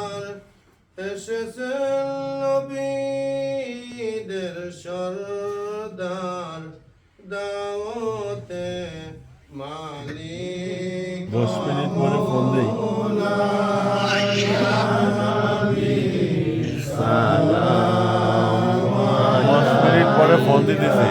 আর এসেছেন নবীদের সরদার দাওয়াতে মালিক 10 মিনিট পরে ফোন দেই। 10 মিনিট পরে ফোন দিতেছি।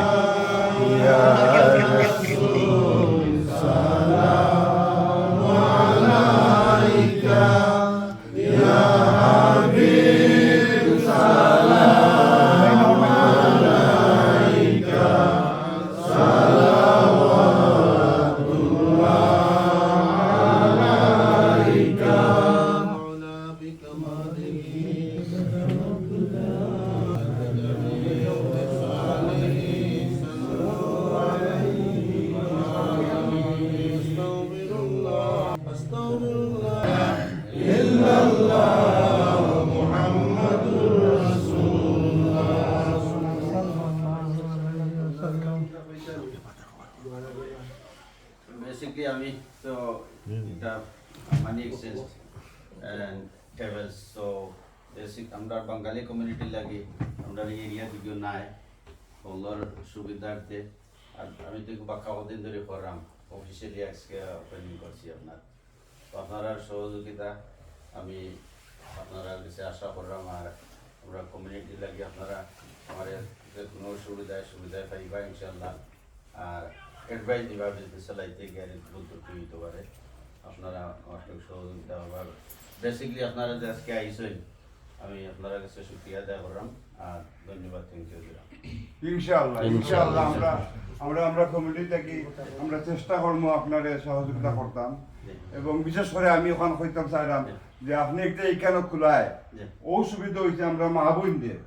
Basically, আমি তো এটা মানি এক্সচেঞ্জ এন্ড ট্রাভেলস তো বেসিক আমরা বাঙালি কমিউনিটি লাগি আমরা এরিয়া দিকে নাই হলর সুবিধার্থে আর আমি তো বাক্কা দিন ধরে করলাম অফিসিয়ালি আজকে ওপেনিং করছি আপনার তো আপনারা সহযোগিতা আমি আপনারা কাছে আশা করলাম আর আমরা কমিউনিটি লাগি আপনারা আমাদের যে কোনো সুবিধায় পাইবা ইনশাআল্লাহ আর অ্যাডভাইস দিবা বিজনেস চালাইতে গেলে বলতে হইতে পারে আপনারা অনেক সহযোগিতা আবার বেসিক্যালি আপনারা যে আজকে আইসেন আমি আপনারা কাছে শুকরিয়া আদায় করলাম আর ধন্যবাদ থ্যাংক ইউ ইনশাআল্লাহ আমরা কমিউনিটি থেকে আমরা চেষ্টা করবো আপনারে সহযোগিতা করতাম এবং বিশেষ করে আমি ওখানে কইতাম চাইলাম যে আপনি একটা এইখানে খোলায় ও সুবিধা হয়েছে আমরা মাহবুবদের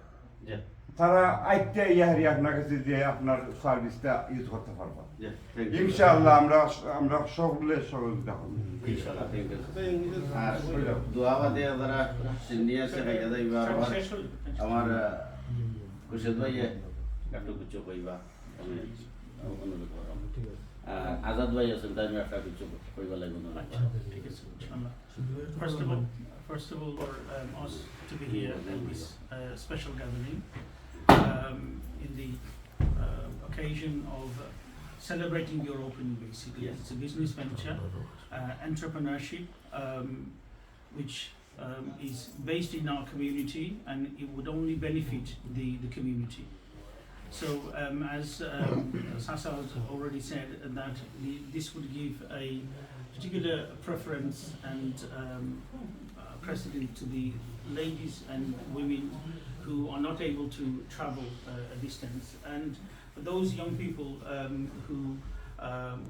তারা আইতে ইয়ারি আপনার কাছে যে আপনার সার্ভিসটা ইউজ করতে পারবো ইনশাআল্লাহ আমরা সকলে সহযোগিতা করব ইনশাআল্লাহ থ্যাংক ইউ আর দোয়া বাদে যারা সিনিয়র সে গাইয়া যাইবা আমার খুশিদ ভাই একটু কিছু কইবা আমি অনুরোধ করলাম আজাদ ভাই আছেন তাই আমি একটা কিছু কইবা লাগবে না ঠিক আছে ইনশাআল্লাহ First of all, for us to be here at this special gathering in the occasion of celebrating your opening, basically. Yes. It's a business venture, entrepreneurship, which is based in our community, and it would only benefit the community. So, as Sasa has already said, that this would give a particular preference and precedent to the ladies and women who are not able to travel a distance, and for those young people who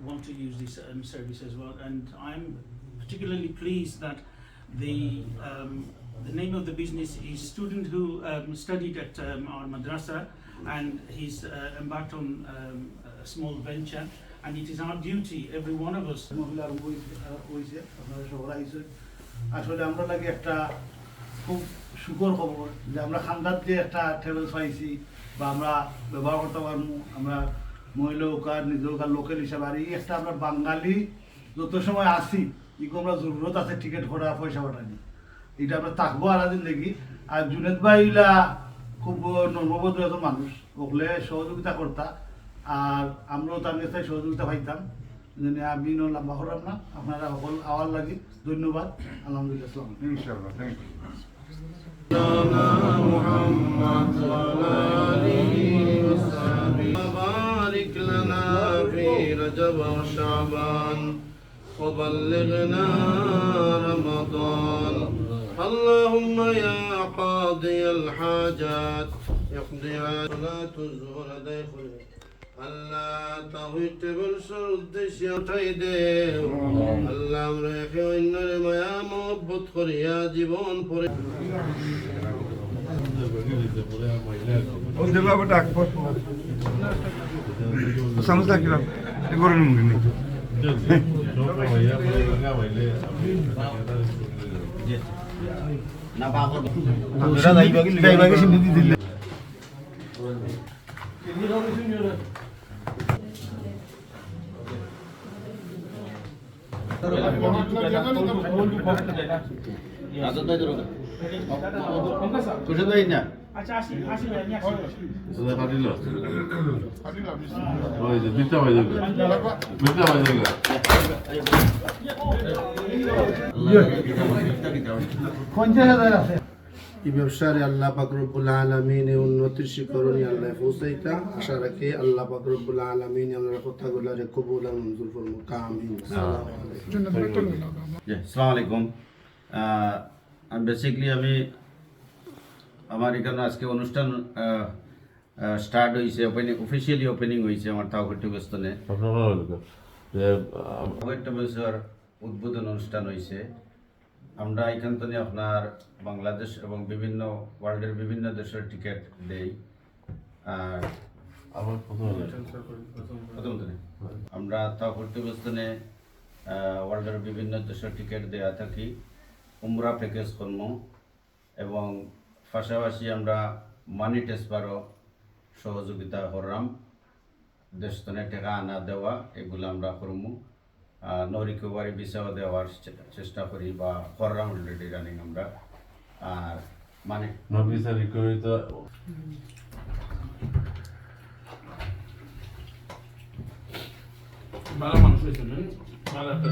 want to use this service as well. And I'm particularly pleased that the name of the business is student who studied at our madrasa, and he's embarked on a small venture, and it is our duty, every one of us. আসলে আমরা লাগে একটা খুব সুখর খবর যে আমরা খান্দার দিয়ে একটা ট্রাভেলস পাইছি বা আমরা ব্যবহার করতে পারবো আমরা মহিলা হোকার নিজ হোকার লোকাল হিসাবে আর এই একটা আমরা বাঙালি যত সময় আসি ইকো আমরা জরুরত আছে টিকিট করা পয়সা পাঠানি এটা আমরা থাকবো আলাদিন দেখি আর জুনেদ ভাইলা খুব নম্রভদ্র এত মানুষ ওগুলো সহযোগিতা করতা আর আমরাও তার কাছে সহযোগিতা পাইতাম আমি লম্বা করলাম না আপনারা সকল আওয়ার লাগি ধন্যবাদ আলহামদুলিল্লাহ ইনশাআল্লাহ থ্যাংক ইউ محمد وعلى آله وصحبه وبارك لنا في رجب وشعبان وبلغنا رمضان اللهم يا قاضي الحاجات اقضي صلاة الظهر داخل আল্লাহ তাওহীদ বর্ষর উদ্দেশ্যে উঠাই দে আল্লাহ আমরা একে অন্যের মায়া মহব্বত করিয়া জীবন পরে ও দেবাব ডাক পড় সমস্যা কি না এগোর নুন নি না বাবা আমরা যাইবাগে সিন্ধি দিলে আদত ভাই ধরো খুশি ভাই না সেটা কাটিল ওই যে দিতে হয় যাবে দিতে হয় যাবে এই ব্যবসারে আল্লাহ পাক রব্বুল আলামিন উন্নতির শিখরণে আল্লাহ পৌঁছাইতা আশা রাখি আল্লাহ পাক রব্বুল আলামিন আমরা কথাগুলোরে কবুল আর মঞ্জুর ফরমুক আমিন। আসসালামু আলাইকুম। বেসিক্যালি আমার এখানে আজকে অনুষ্ঠান স্টার্ট হয়েছে, অফিসিয়ালি ওপেনিং হয়েছে আমার তাওহিদ টেবলসনে। আপনার ভালো লাগলো যে তাওহিদ টেবলসের উদ্বোধন অনুষ্ঠান হয়েছে। আমরা এখান থেকে আপনার বাংলাদেশ এবং বিভিন্ন ওয়ার্ল্ডের বিভিন্ন দেশের টিকিট দেই। আর আমার প্রথম আমরা তাওহিদ টেবলসনে ওয়ার্ল্ডের বিভিন্ন দেশের টিকিট দেয়া থাকি, উমরা প্যাকেজ কর্ম এবং পাশাপাশি আমরা মানি ট্রান্সফারও সহযোগিতা করলাম। দেশতনে টাকা আনা দেওয়া এগুলো আমরা করবো। নো রিকভারি ভিসাও দেওয়ার চেষ্টা করি বা করলাম অলরেডি রানিং আমরা। আর মানে নবিসা রিকভারি তো ভালো মানুষ হয়েছে, ভালো একটা